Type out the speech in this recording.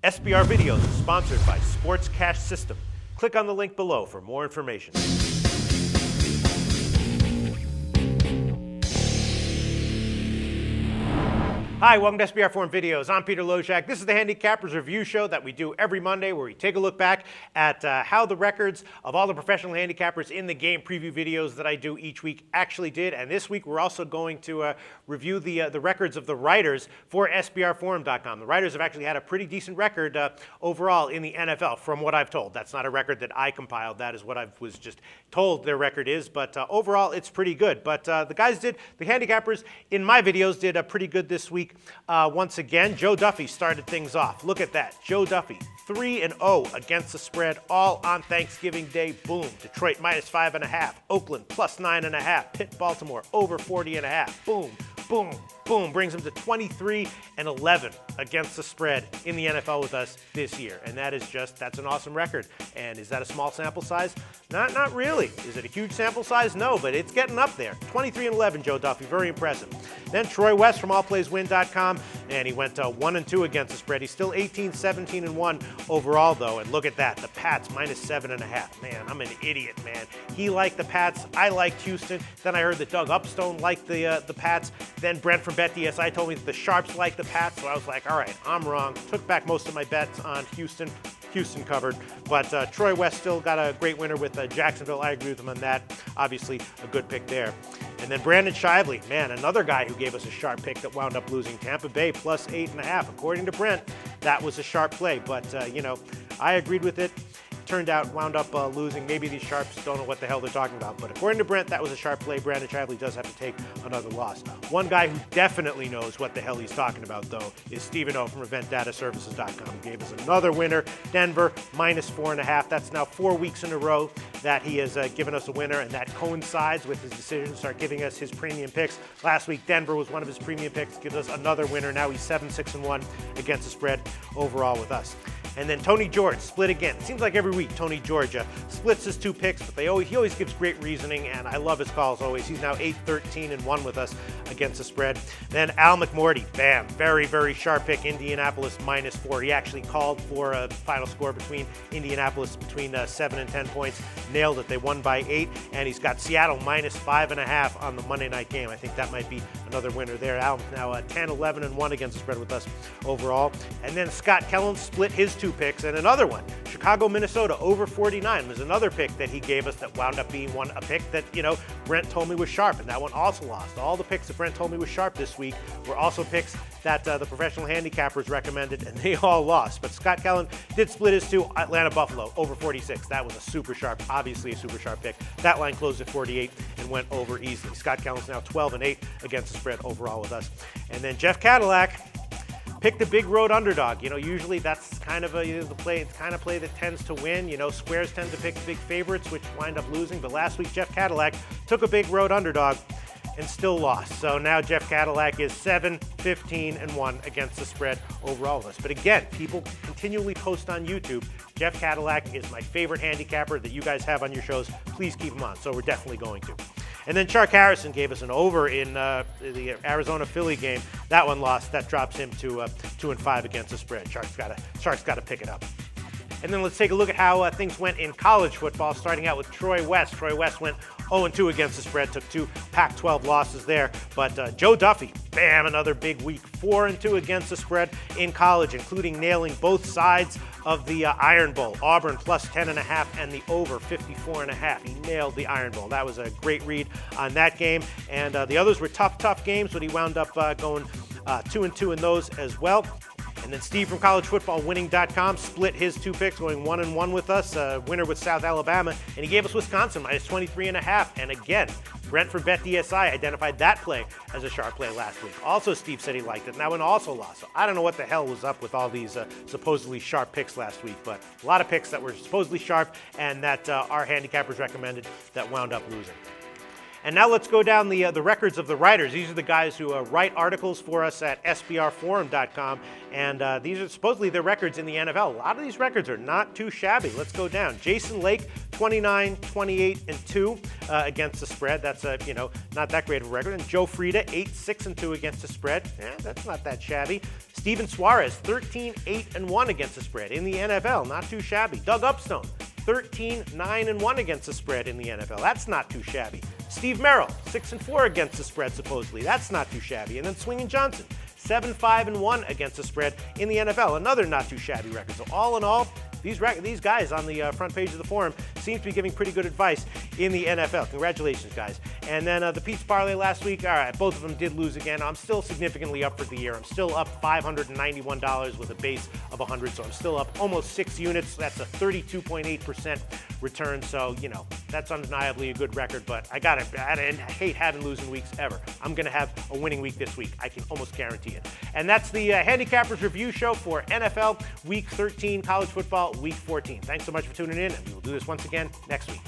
SBR Videos is sponsored by Sports Cash System. Click on the link below for more information. Hi, welcome to SBR Forum Videos. I'm Peter Lojak. This is the Handicappers review show that we do every Monday where we take a look back at how the records of all the professional handicappers in the game preview videos that I do each week actually did. And this week we're also going to review the records of the writers for SBRforum.com. The writers have actually had a pretty decent record overall in the NFL from what I've told. That's not a record that I compiled. That is what I was just told their record is. But overall it's pretty good. But the handicappers in my videos did pretty good this week. Once again, Joe Duffy started things off. Look at that. Joe Duffy, 3-0 against the spread, all on Thanksgiving Day. Boom. Detroit minus 5.5. Oakland plus 9.5. Pitt, Baltimore over 40.5. Boom, boom, boom. Brings him to 23-11 against the spread in the NFL with us this year. And that's an awesome record. And is that a small sample size? Not really. Is it a huge sample size? No, but it's getting up there. 23-11, Joe Duffy. Very impressive. Then Troy West from allplayswin.com, and he went 1-2 against the spread. He's still 18-17-1 overall, though. And look at that. The Pats minus 7.5. Man, I'm an idiot, man. He liked the Pats. I liked Houston. Then I heard that Doug Upstone liked the Pats. Then Brent from BetDSI told me that the Sharps liked the Pats. So I was like, all right, I'm wrong. Took back most of my bets on Houston. Houston covered, but Troy West still got a great winner with Jacksonville. I agree with him on that. Obviously, a good pick there. And then Brandon Shively, man, another guy who gave us a sharp pick that wound up losing. Tampa Bay plus 8.5. According to Brent, that was a sharp play, but I agreed with it. Wound up losing. Maybe these sharps don't know what the hell they're talking about. But according to Brent, that was a sharp play. Brandon Shively does have to take another loss. One guy who definitely knows what the hell he's talking about, though, is Stephen O from EventDataServices.com, who gave us another winner. Denver minus 4.5. That's now 4 weeks in a row that he has given us a winner, and that coincides with his decision to start giving us his premium picks. Last week, Denver was one of his premium picks. Gives us another winner. Now he's 7-6-1 against the spread overall with us. And then Tony George split again. It seems like every week Tony George splits his two picks, but he always gives great reasoning, and I love his calls always. He's now 8-13-1 with us against the spread. Then Al McMorty, bam, very, very sharp pick, Indianapolis minus 4. He actually called for a final score between Indianapolis between 7 and 10 points. Nailed it. They won by 8, and he's got Seattle minus 5.5 on the Monday night game. I think that might be another winner there. Al now 10-11-1 against the spread with us overall. And then Scott Kellen split his two picks, and another one, Chicago, Minnesota over 49 was another pick that he gave us that wound up being a pick that Brent told me was sharp, and that one also lost. All the picks that Brent told me was sharp this week were also picks that the professional handicappers recommended, and they all lost. But Scott Kellen did split his two. Atlanta Buffalo over 46. That was obviously a super sharp pick. That line closed at 48 and went over easily. Scott Kellen's now 12-8 against the spread overall with us. And then Jeff Cadillac picked the big road underdog. Usually that's kind of the play that tends to win. Squares tend to pick big favorites, which wind up losing. But last week, Jeff Cadillac took a big road underdog and still lost. So now Jeff Cadillac is 7-15-1 against the spread overall with us. But again, people continually post on YouTube. Jeff Cadillac is my favorite handicapper that you guys have on your shows. Please keep him on. So we're definitely going to. And then Chark Harrison gave us an over in the Arizona-Philly game. That one lost. That drops him to 2-5 against the spread. Chark's got to pick it up. And then let's take a look at how things went in college football, starting out with Troy West. Troy West went 0-2 against the spread, took 2 Pac-12 losses there. But Joe Duffy, bam, another big week, 4-2 against the spread in college, including nailing both sides of the Iron Bowl. Auburn plus 10.5 and the over 54.5. He nailed the Iron Bowl. That was a great read on that game. And the others were tough games, but he wound up going 2-2 in those as well. And then Steve from collegefootballwinning.com split his two picks, going 1-1 with us, winner with South Alabama, and he gave us Wisconsin minus 23.5. And again, Brent from BetDSI identified that play as a sharp play last week. Also, Steve said he liked it, and that one also lost. So I don't know what the hell was up with all these supposedly sharp picks last week, but a lot of picks that were supposedly sharp and that our handicappers recommended that wound up losing. And now let's go down the records of the writers. These are the guys who write articles for us at SBRForum.com, and these are supposedly their records in the NFL. A lot of these records are not too shabby. Let's go down. Jason Lake, 29, 28, and 2 against the spread. That's not that great of a record. And Joe Frieda, 8, 6, and 2 against the spread. That's not that shabby. Steven Suarez, 13, 8, and 1 against the spread in the NFL. Not too shabby. Doug Upstone, 13, 9, and 1 against the spread in the NFL. That's not too shabby. Steve Merrill, 6 and 4 against the spread, supposedly. That's not too shabby. And then Swingin' Johnson, 7, 5, and 1 against the spread in the NFL. Another not too shabby record. So all in all, these guys on the front page of the forum seem to be giving pretty good advice in the NFL. Congratulations, guys. And then the Pete's Parlay last week, all right, both of them did lose again. I'm still significantly up for the year. I'm still up $591 with a base of 100, so I'm still up almost 6 units. That's a 32.8% return, so, that's undeniably a good record, but I hate having losing weeks ever. I'm going to have a winning week this week. I can almost guarantee it. And that's the Handicappers Review Show for NFL Week 13, college football Week 14. Thanks so much for tuning in, and we will do this once again next week.